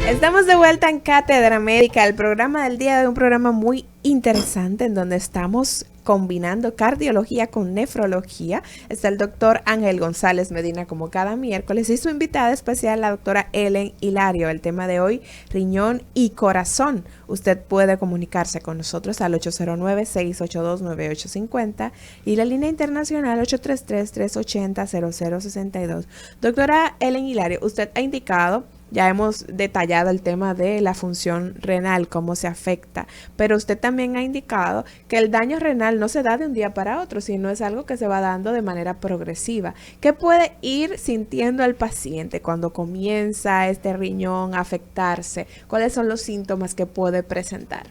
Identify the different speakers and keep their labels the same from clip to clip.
Speaker 1: Estamos de vuelta en Cátedra Médica, el programa del día de un programa muy interesante en donde estamos combinando cardiología con nefrología. Está el doctor Ángel González Medina como cada miércoles y su invitada especial, la doctora Ellen Hilario. El tema de hoy, riñón y corazón. Usted puede comunicarse con nosotros al 809-682-9850 y la línea internacional 833-380-0062. Doctora Ellen Hilario, usted ha indicado, ya hemos detallado el tema de la función renal, cómo se afecta, pero usted también ha indicado que el daño renal no se da de un día para otro, sino es algo que se va dando de manera progresiva. ¿Qué puede ir sintiendo el paciente cuando comienza este riñón a afectarse? ¿Cuáles son los síntomas que puede presentar?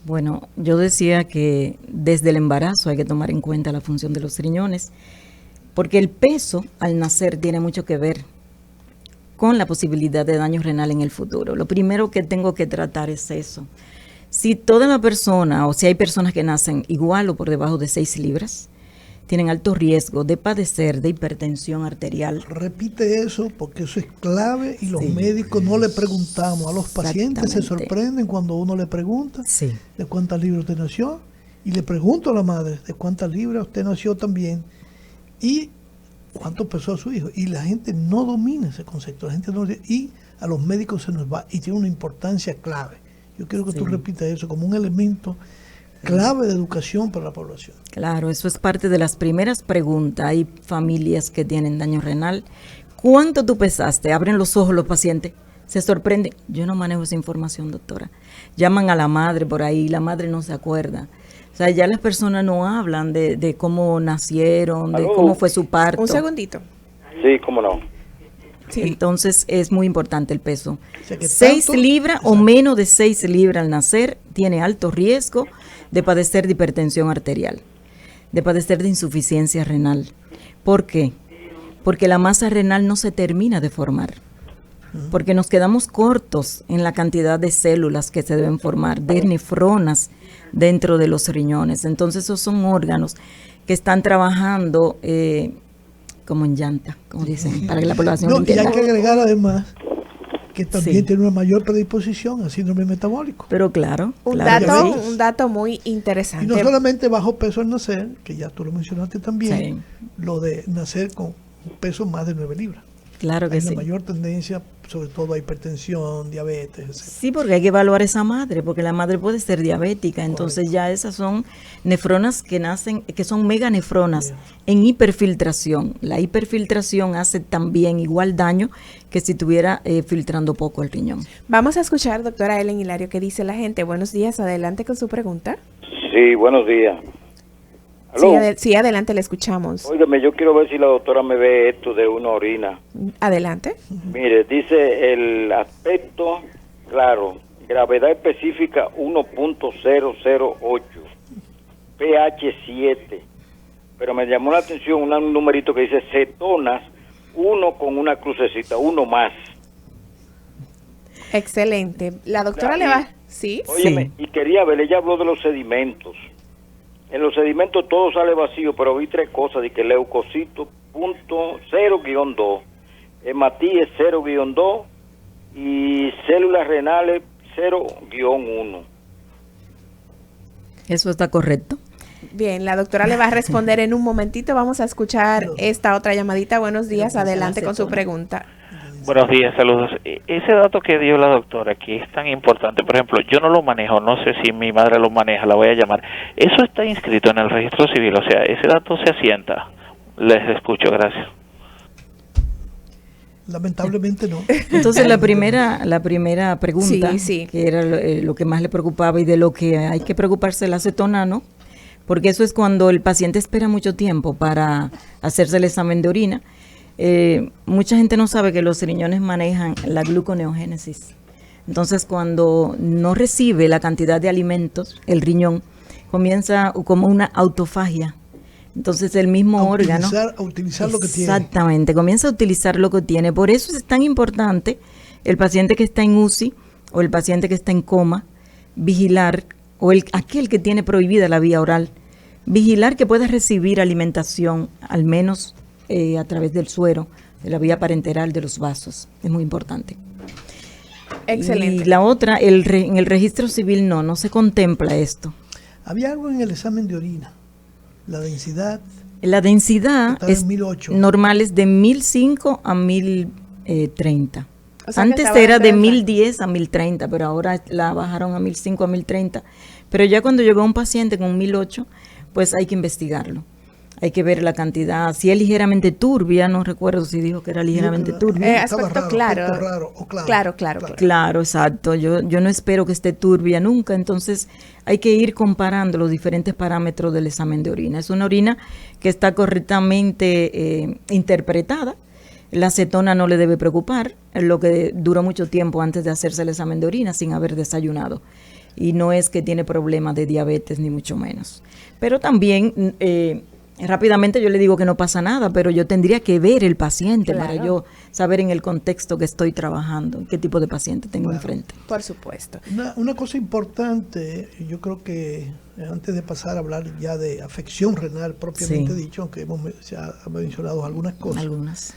Speaker 2: Bueno, yo decía que desde el embarazo hay que tomar en cuenta la función de los riñones, porque el peso al nacer tiene mucho que ver con la posibilidad de daño renal en el futuro. Lo primero que tengo que tratar es eso. Si toda la persona, o si hay personas que nacen igual o por debajo de 6 libras, tienen alto riesgo de padecer de hipertensión arterial.
Speaker 3: Repite eso porque eso es clave y los médicos no le preguntamos. A los pacientes se sorprenden cuando uno le pregunta de cuántas libras usted nació, y le pregunto a la madre de cuántas libras usted nació también y cuánto pesó su hijo, y la gente no domina ese concepto, la gente no, y a los médicos se nos va, y tiene una importancia clave. Yo quiero que tú repitas eso como un elemento clave de educación para la población.
Speaker 2: Claro, eso es parte de las primeras preguntas. Hay familias que tienen daño renal. ¿Cuánto tú pesaste? Abren los ojos los pacientes, se sorprenden. Yo no manejo esa información, doctora. Llaman a la madre por ahí, la madre no se acuerda. O sea, ya las personas no hablan de cómo nacieron, de cómo fue su parto.
Speaker 1: Un segundito.
Speaker 4: Sí, cómo no.
Speaker 2: Sí. Entonces es muy importante el peso. O sea, 6 libras o menos de 6 libras al nacer tiene alto riesgo de padecer de hipertensión arterial, de padecer de insuficiencia renal. ¿Por qué? Porque la masa renal no se termina de formar. Porque nos quedamos cortos en la cantidad de células que se deben formar, de nefronas dentro de los riñones. Entonces esos son órganos que están trabajando como en llanta, como dicen, para que la población entienda.
Speaker 3: Y hay que agregar además que también tiene una mayor predisposición al síndrome metabólico.
Speaker 2: Pero claro,
Speaker 1: un dato muy interesante.
Speaker 3: Y no solamente bajo peso al nacer, que ya tú lo mencionaste también, lo de nacer con un peso más de 9 libras.
Speaker 2: Claro que
Speaker 3: hay una mayor tendencia, sobre todo a hipertensión, diabetes, etc.
Speaker 2: Sí, porque hay que evaluar esa madre, porque la madre puede ser diabética, entonces ya esas son nefronas que nacen, que son meganefronas en hiperfiltración. La hiperfiltración hace también igual daño que si estuviera filtrando poco el riñón.
Speaker 1: Vamos a escuchar, doctora Ellen Hilario, qué dice la gente. Buenos días, adelante con su pregunta.
Speaker 4: Sí, buenos días.
Speaker 1: Sí, adelante, le escuchamos.
Speaker 4: Óigame, yo quiero ver si la doctora me ve esto de una orina.
Speaker 1: Adelante.
Speaker 4: Mire, dice el aspecto, claro, gravedad específica 1.008, pH 7, pero me llamó la atención un numerito que dice cetonas, 1 con una crucecita, 1 más.
Speaker 1: Excelente. La doctora le va... ¿Sí?
Speaker 4: Óyeme, y quería ver, ella habló de los sedimentos. En los sedimentos todo sale vacío, pero vi 3 cosas, de que leucocito .0-2, hematíes 0-2 y células renales 0-1.
Speaker 2: Eso está correcto.
Speaker 1: Bien, la doctora le va a responder en un momentito. Vamos a escuchar esta otra llamadita. Buenos días, adelante con su pregunta.
Speaker 5: Buenos días, saludos. Ese dato que dio la doctora, que es tan importante, por ejemplo, yo no lo manejo, no sé si mi madre lo maneja, la voy a llamar. Eso está inscrito en el registro civil, o sea, ese dato se asienta. Les escucho, gracias.
Speaker 3: Lamentablemente no.
Speaker 2: Entonces la primera pregunta, que era lo que más le preocupaba y de lo que hay que preocuparse, la acetona, ¿no? Porque eso es cuando el paciente espera mucho tiempo para hacerse el examen de orina. Mucha gente no sabe que los riñones manejan la gluconeogénesis. Entonces, cuando no recibe la cantidad de alimentos, el riñón comienza como una autofagia. Entonces, el mismo órgano...
Speaker 3: A utilizar lo que tiene.
Speaker 2: Exactamente, comienza a utilizar lo que tiene. Por eso es tan importante el paciente que está en UCI o el paciente que está en coma, vigilar, o aquel que tiene prohibida la vía oral, vigilar que pueda recibir alimentación, al menos a través del suero, de la vía parenteral de los vasos. Es muy importante.
Speaker 1: Excelente.
Speaker 2: Y la otra, en el registro civil no se contempla esto.
Speaker 3: Había algo en el examen de orina, la densidad.
Speaker 2: La densidad es normal, es de 1005 a 1030. O sea, antes era de 1010 a 1030, pero ahora la bajaron a 1005 a 1030. Pero ya cuando llegó un paciente con 1008, pues hay que investigarlo. Hay que ver la cantidad. Si es ligeramente turbia, no recuerdo si dijo que era ligeramente turbia.
Speaker 1: Aspecto claro.
Speaker 2: Claro, exacto. Yo no espero que esté turbia nunca. Entonces hay que ir comparando los diferentes parámetros del examen de orina. Es una orina que está correctamente interpretada. La acetona no le debe preocupar, lo que duró mucho tiempo antes de hacerse el examen de orina sin haber desayunado. Y no es que tiene problemas de diabetes, ni mucho menos. Pero también, rápidamente yo le digo que no pasa nada, pero yo tendría que ver el paciente para yo saber en el contexto que estoy trabajando, qué tipo de paciente tengo enfrente.
Speaker 1: Por supuesto.
Speaker 3: Una cosa importante, yo creo que antes de pasar a hablar ya de afección renal propiamente dicho, aunque se ha mencionado algunas cosas.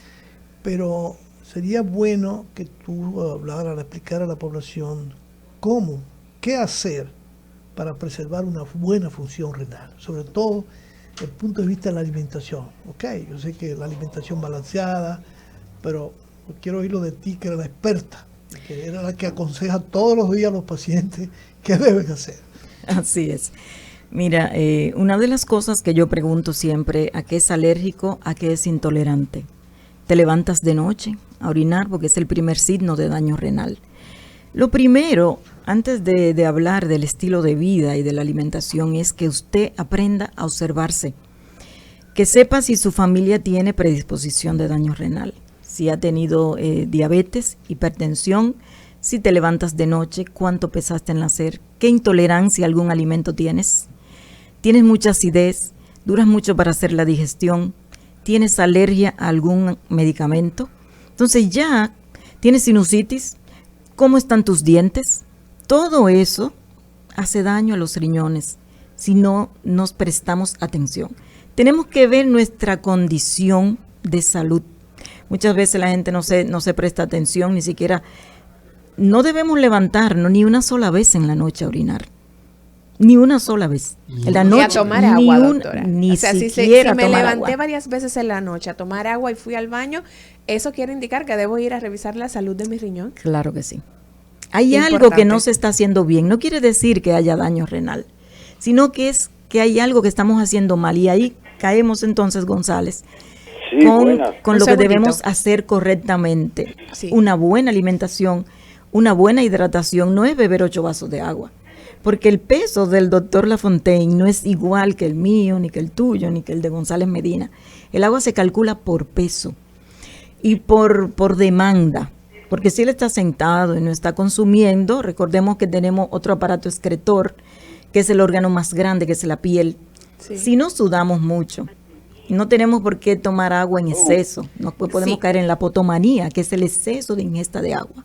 Speaker 3: Pero sería bueno que tú explicara a la población qué hacer para preservar una buena función renal, sobre todo desde el punto de vista de la alimentación. Yo sé que la alimentación balanceada, pero quiero oírlo de ti, que eres la experta, que era la que aconseja todos los días a los pacientes qué deben hacer.
Speaker 2: Así es. Mira, una de las cosas que yo pregunto siempre, ¿a qué es alérgico, a qué es intolerante? Te levantas de noche a orinar porque es el primer signo de daño renal. Lo primero, antes de hablar del estilo de vida y de la alimentación, es que usted aprenda a observarse, que sepa si su familia tiene predisposición de daño renal, si ha tenido diabetes, hipertensión, si te levantas de noche, cuánto pesaste en nacer, qué intolerancia a algún alimento tienes mucha acidez, duras mucho para hacer la digestión, tienes alergia a algún medicamento, entonces ya tienes sinusitis, ¿cómo están tus dientes? Todo eso hace daño a los riñones si no nos prestamos atención. Tenemos que ver nuestra condición de salud. Muchas veces la gente no se presta atención, ni siquiera, no debemos levantarnos ni una sola vez en la noche a orinar. Ni una sola vez. En la noche,
Speaker 1: y a tomar agua, doctora.
Speaker 2: Ni
Speaker 1: si me levanté varias veces en la noche a tomar agua y fui al baño, ¿eso quiere indicar que debo ir a revisar la salud de mi riñón?
Speaker 2: Claro que sí. Hay algo que no se está haciendo bien. No quiere decir que haya daño renal, sino que es que hay algo que estamos haciendo mal. Y ahí caemos entonces, González, con lo que debemos hacer correctamente. Sí. Una buena alimentación, una buena hidratación. No es beber 8 vasos de agua. Porque el peso del doctor Lafontaine no es igual que el mío, ni que el tuyo, ni que el de González Medina. El agua se calcula por peso y por demanda. Porque si él está sentado y no está consumiendo, recordemos que tenemos otro aparato excretor, que es el órgano más grande, que es la piel. Sí. Si no sudamos mucho, no tenemos por qué tomar agua en exceso. No podemos caer en la potomanía, que es el exceso de ingesta de agua.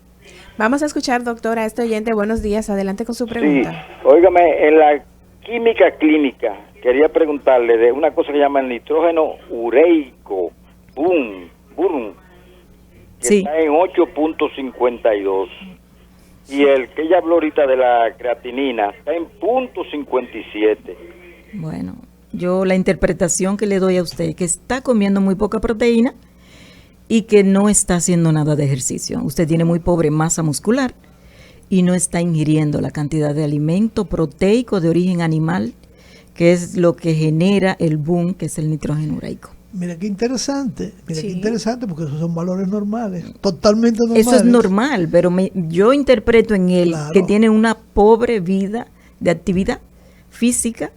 Speaker 1: Vamos a escuchar, doctora, a este oyente. Buenos días, adelante con su pregunta.
Speaker 4: Sí, óigame, en la química clínica quería preguntarle de una cosa que llama el nitrógeno ureico, BURN, que está en 8.52. Y el que ella habló ahorita de la creatinina está en 0.57.
Speaker 2: Bueno, yo la interpretación que le doy a usted, que está comiendo muy poca proteína y que no está haciendo nada de ejercicio. Usted tiene muy pobre masa muscular y no está ingiriendo la cantidad de alimento proteico de origen animal, que es lo que genera el BUN, que es el nitrógeno ureico.
Speaker 3: Mira qué interesante, qué interesante, porque esos son valores normales, totalmente normales.
Speaker 2: Eso es normal, pero yo interpreto en él que tiene una pobre vida de actividad física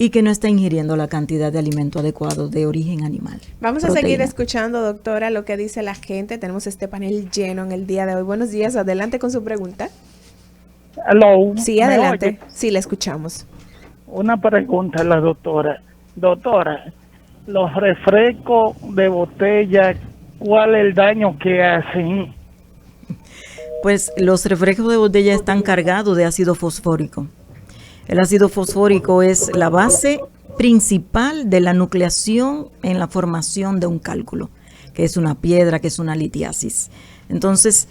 Speaker 2: y que no está ingiriendo la cantidad de alimento adecuado de origen animal.
Speaker 1: Vamos a seguir escuchando, doctora, lo que dice la gente. Tenemos este panel lleno en el día de hoy. Buenos días, adelante con su pregunta.
Speaker 6: Hello.
Speaker 1: Sí, adelante. Sí, le escuchamos.
Speaker 6: Una pregunta a la doctora. Doctora, los refrescos de botella, ¿cuál es el daño que hacen?
Speaker 2: Pues los refrescos de botella están cargados de ácido fosfórico. El ácido fosfórico es la base principal de la nucleación en la formación de un cálculo, que es una piedra, que es una litiasis. Entonces,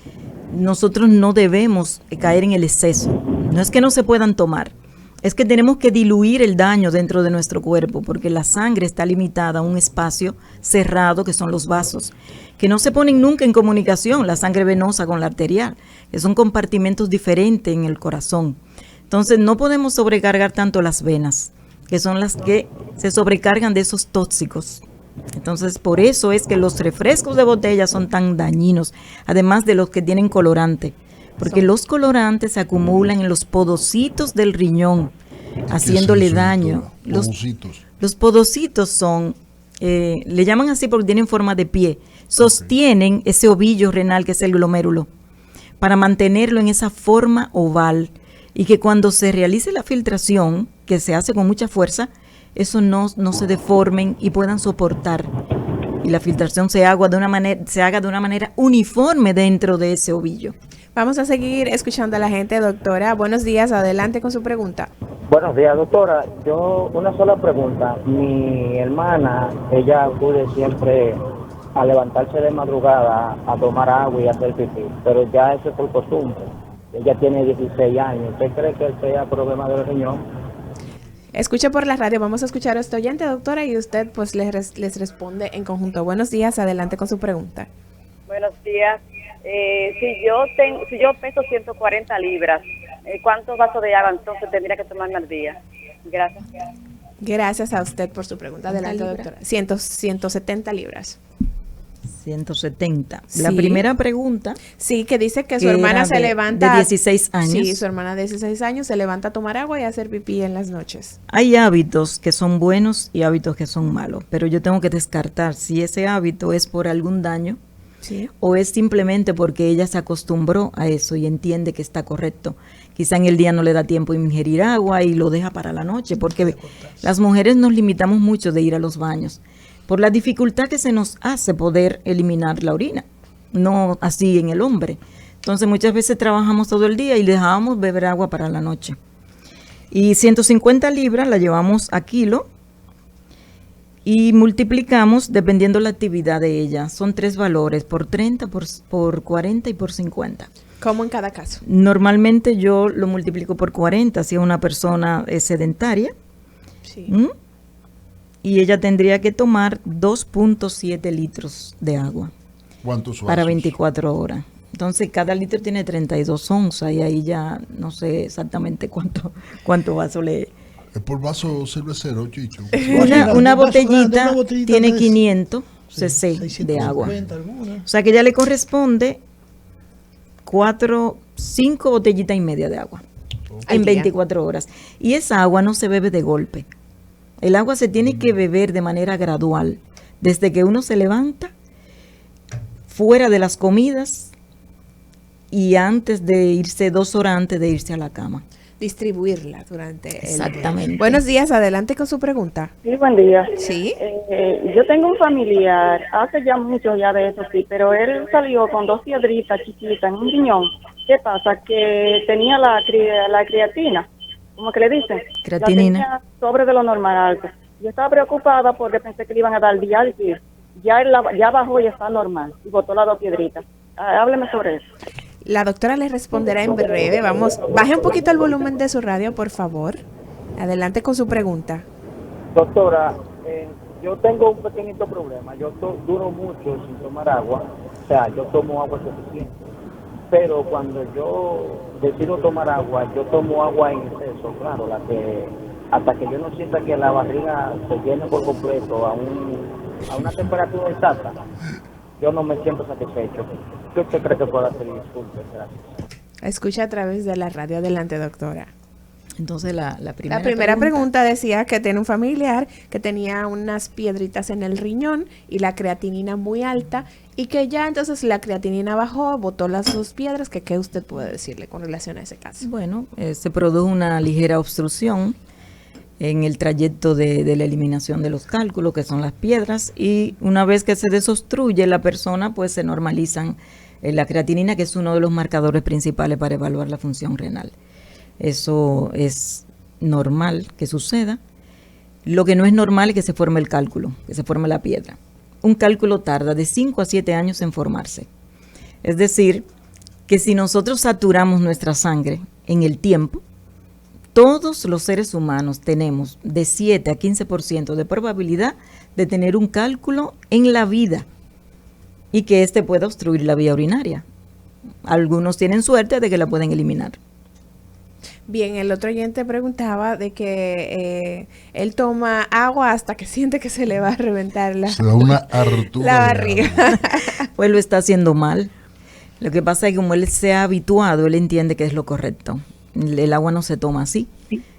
Speaker 2: nosotros no debemos caer en el exceso. No es que no se puedan tomar, es que tenemos que diluir el daño dentro de nuestro cuerpo, porque la sangre está limitada a un espacio cerrado que son los vasos, que no se ponen nunca en comunicación, la sangre venosa con la arterial, que son compartimentos diferentes en el corazón. Entonces no podemos sobrecargar tanto las venas, que son las que se sobrecargan de esos tóxicos. Entonces por eso es que los refrescos de botella son tan dañinos, además de los que tienen colorante. Porque los colorantes se acumulan en los podocitos del riñón, haciéndole daño. Los podocitos son, le llaman así porque tienen forma de pie, sostienen ese ovillo renal que es el glomérulo, para mantenerlo en esa forma oval, y que cuando se realice la filtración, que se hace con mucha fuerza, eso no se deformen y puedan soportar. Y la filtración se haga de una manera uniforme dentro de ese ovillo.
Speaker 1: Vamos a seguir escuchando a la gente, doctora. Buenos días, adelante con su pregunta.
Speaker 7: Buenos días, doctora. Yo, una sola pregunta. Mi hermana, ella acude siempre a levantarse de madrugada a tomar agua y a hacer pipí, pero ya eso es por costumbre. Ella tiene 16 años. ¿Usted cree que sea problema del riñón?
Speaker 1: Escuche por la radio, vamos a escuchar a este oyente, doctora, y usted pues les responde en conjunto. Buenos días, adelante con su pregunta.
Speaker 8: Buenos días. Si yo peso 140 libras, ¿cuántos vasos de agua entonces tendría que tomarme al día? Gracias.
Speaker 1: Gracias a usted por su pregunta. Adelante, doctora. 170 libras.
Speaker 2: 170.
Speaker 1: Sí.
Speaker 2: La primera pregunta.
Speaker 1: Sí, que dice que su hermana se levanta.
Speaker 2: De 16 años.
Speaker 1: Sí, su hermana de 16 años se levanta a tomar agua y a hacer pipí en las noches.
Speaker 2: Hay hábitos que son buenos y hábitos que son malos, pero yo tengo que descartar si ese hábito es por algún daño. Sí. O es simplemente porque ella se acostumbró a eso y entiende que está correcto. Quizá en el día no le da tiempo de ingerir agua y lo deja para la noche, porque las mujeres nos limitamos mucho de ir a los baños por la dificultad que se nos hace poder eliminar la orina, no así en el hombre. Entonces muchas veces trabajamos todo el día y dejábamos beber agua para la noche. Y 150 libras la llevamos a kilo y multiplicamos dependiendo la actividad de ella. Son 3 valores, por 30, por 40 y por 50.
Speaker 1: ¿Cómo en cada caso?
Speaker 2: Normalmente yo lo multiplico por 40 si una persona es sedentaria. Sí. Y ella tendría que tomar 2.7 litros de agua.
Speaker 9: ¿Cuántos vasos?
Speaker 2: Para 24 horas. Entonces cada litro tiene 32 onzas y ahí ya no sé exactamente cuánto vaso le...
Speaker 9: ¿Es por vaso cervecero, Chicho?
Speaker 2: Una botellita tiene 500 cc de agua. O sea que ya le corresponde 5 botellitas y media de agua en 24 horas. Y esa agua no se bebe de golpe. El agua se tiene que beber de manera gradual, desde que uno se levanta, fuera de las comidas y antes de irse 2 horas antes de irse a la cama.
Speaker 1: Distribuirla durante
Speaker 2: Exactamente.
Speaker 1: el... Buenos días, adelante con su pregunta.
Speaker 8: Sí, buen día.
Speaker 1: Sí.
Speaker 8: Yo tengo un familiar, hace ya mucho ya de eso, sí, pero él salió con 2 piedritas chiquitas en un riñón. ¿Qué pasa? Que tenía la creatina, como que le dicen.
Speaker 2: Creatinina.
Speaker 8: La tenía sobre de lo normal alto. Yo estaba preocupada porque pensé que le iban a dar diálisis. Ya bajó y está normal. Y botó las 2 piedritas. Hábleme sobre eso.
Speaker 1: La doctora le responderá en breve. Vamos, baje un poquito el volumen de su radio, por favor. Adelante con su pregunta.
Speaker 7: Doctora, yo tengo un pequeñito problema. Yo duro mucho sin tomar agua. O sea, yo tomo agua suficiente. Pero cuando yo decido tomar agua, yo tomo agua en exceso, claro, hasta que yo no sienta que la barriga se llene por completo a una temperatura exacta, yo no me siento satisfecho. ¿Qué usted cree que puedo hacer? Disculpe, gracias.
Speaker 1: Escucha a través de la radio. Adelante, doctora.
Speaker 2: Entonces la
Speaker 1: primera pregunta decía que tiene un familiar que tenía unas piedritas en el riñón y la creatinina muy alta y que ya entonces la creatinina bajó, botó las 2 piedras. ¿Qué usted puede decirle con relación a ese caso?
Speaker 2: Bueno, se produjo una ligera obstrucción en el trayecto de la eliminación de los cálculos, que son las piedras, y una vez que se desobstruye la persona, pues se normalizan la creatinina, que es uno de los marcadores principales para evaluar la función renal. Eso es normal que suceda. Lo que no es normal es que se forme el cálculo, que se forme la piedra. un cálculo tarda de 5 a 7 años en formarse. Es decir, que si nosotros saturamos nuestra sangre en el tiempo, todos los seres humanos tenemos de 7 a 15% de probabilidad de tener un cálculo en la vida y que éste pueda obstruir la vía urinaria. Algunos tienen suerte de que la pueden eliminar.
Speaker 1: Bien, el otro oyente preguntaba de que él toma agua hasta que siente que se le va a reventar la barriga.
Speaker 2: Pues lo está haciendo mal. Lo que pasa es que como él se ha habituado, él entiende que es lo correcto. El agua no se toma así.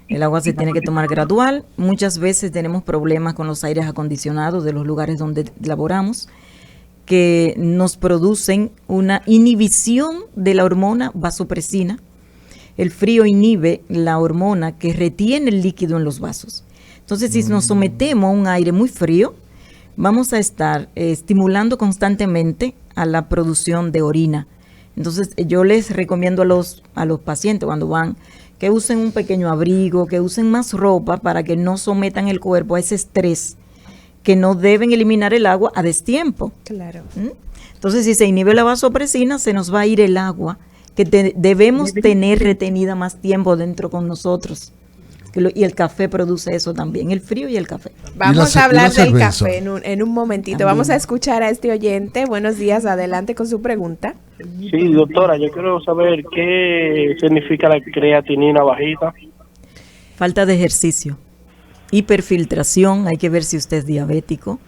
Speaker 2: El agua se tiene que tomar gradual. Muchas veces tenemos problemas con los aires acondicionados de los lugares donde laboramos, que nos producen una inhibición de la hormona vasopresina. El frío inhibe la hormona que retiene el líquido en los vasos. Entonces, si nos sometemos a un aire muy frío, vamos a estar estimulando constantemente a la producción de orina. Entonces, yo les recomiendo a los pacientes cuando van que usen un pequeño abrigo, que usen más ropa para que no sometan el cuerpo a ese estrés, que no deben eliminar el agua a destiempo.
Speaker 1: Claro.
Speaker 2: Entonces, si se inhibe la vasopresina, se nos va a ir el agua que debemos tener retenida más tiempo dentro con nosotros. Y el café produce eso también, el frío y el café.
Speaker 1: Vamos a hablar del café en un momentito. También. Vamos a escuchar a este oyente. Buenos días, adelante con su pregunta.
Speaker 10: Sí, doctora, yo quiero saber qué significa la creatinina bajita.
Speaker 2: Falta de ejercicio. Hiperfiltración, hay que ver si usted es diabético.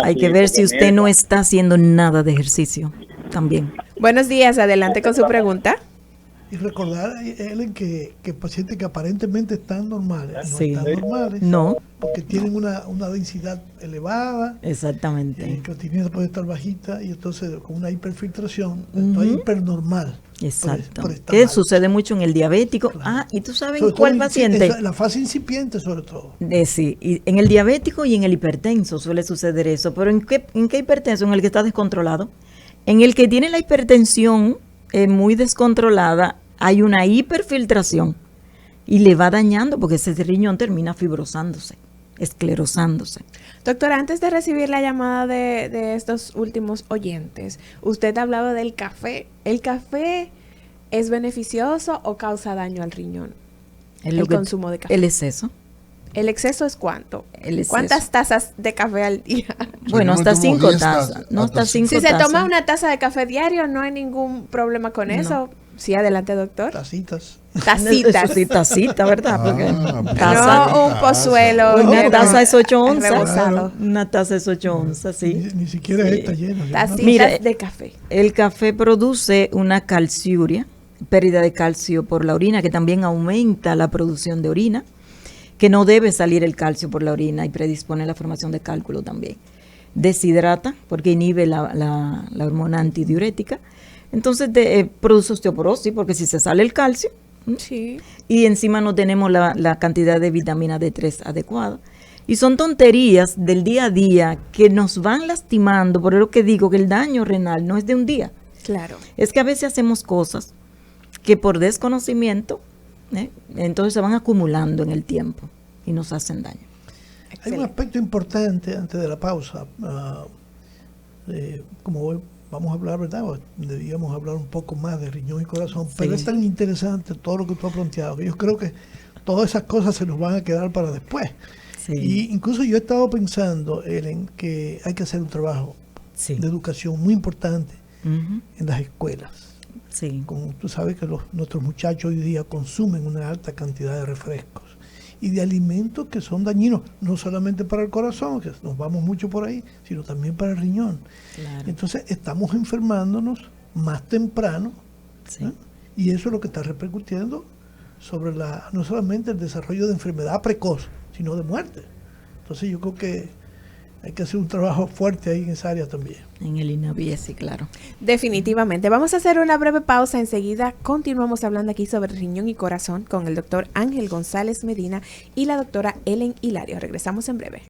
Speaker 2: Hay que ver si usted no está haciendo nada de ejercicio también.
Speaker 1: Buenos días, adelante con su pregunta.
Speaker 3: Y recordar, Ellen, que pacientes que aparentemente están normales, no están normales, porque tienen una densidad elevada.
Speaker 2: Exactamente.
Speaker 3: La creatinina puede estar bajita y entonces con una hiperfiltración, entonces hipernormal.
Speaker 2: Exacto. Que sucede mucho en el diabético. Claro. Y tú sabes sobre cuál paciente.
Speaker 3: La fase incipiente, sobre todo.
Speaker 2: Sí, y en el diabético y en el hipertenso suele suceder eso. Pero ¿en qué hipertenso? En el que está descontrolado. En el que tiene la hipertensión muy descontrolada, hay una hiperfiltración y le va dañando porque ese riñón termina fibrosándose, esclerosándose.
Speaker 1: Doctora, antes de recibir la llamada de estos últimos oyentes, usted hablaba del café. ¿El café es beneficioso o causa daño al riñón? El consumo de café.
Speaker 2: El exceso.
Speaker 1: ¿El exceso es cuánto? ¿Cuántas tazas de café al día?
Speaker 2: Bueno, hasta 5 tazas. No, hasta 5
Speaker 1: tazas. Si
Speaker 2: se
Speaker 1: toma una taza de café diario, no hay ningún problema con eso. Sí, adelante, doctor.
Speaker 3: Tacitas.
Speaker 1: Tacitas.
Speaker 2: Sí, tacita, ¿verdad? Porque
Speaker 1: no un pozuelo.
Speaker 2: Una taza es 8 onzas. Claro. Una taza es 8 onzas, sí.
Speaker 3: Ni siquiera está llena.
Speaker 1: Tacitas de café.
Speaker 2: El café produce una calciuria, pérdida de calcio por la orina, que también aumenta la producción de orina, que no debe salir el calcio por la orina y predispone a la formación de cálculo también. Deshidrata, porque inhibe la hormona antidiurética. Entonces produce osteoporosis, porque si se sale el calcio, y encima no tenemos la cantidad de vitamina D3 adecuada. Y son tonterías del día a día que nos van lastimando, por lo que digo que el daño renal no es de un día.
Speaker 1: Claro.
Speaker 2: Es que a veces hacemos cosas que por desconocimiento, entonces se van acumulando en el tiempo y nos hacen daño.
Speaker 3: Excelente. Hay un aspecto importante antes de la pausa, como hoy vamos a hablar, ¿verdad? Debíamos hablar un poco más de riñón y corazón, pero es tan interesante todo lo que tú has planteado, que yo creo que todas esas cosas se nos van a quedar para después. Y incluso yo he estado pensando, Ellen, que hay que hacer un trabajo de educación muy importante en las escuelas. Como tú sabes que nuestros muchachos hoy día consumen una alta cantidad de refrescos y de alimentos que son dañinos, no solamente para el corazón, que nos vamos mucho por ahí, sino también para el riñón. Claro. Entonces estamos enfermándonos más temprano, y eso es lo que está repercutiendo sobre no solamente el desarrollo de enfermedad precoz, sino de muerte. Entonces yo creo que hay que hacer un trabajo fuerte ahí en esa área también.
Speaker 2: En el INAVIE, sí, claro.
Speaker 1: Definitivamente. Vamos a hacer una breve pausa. Enseguida continuamos hablando aquí sobre riñón y corazón con el doctor Ángel González Medina y la doctora Ellen Hilario. Regresamos en breve.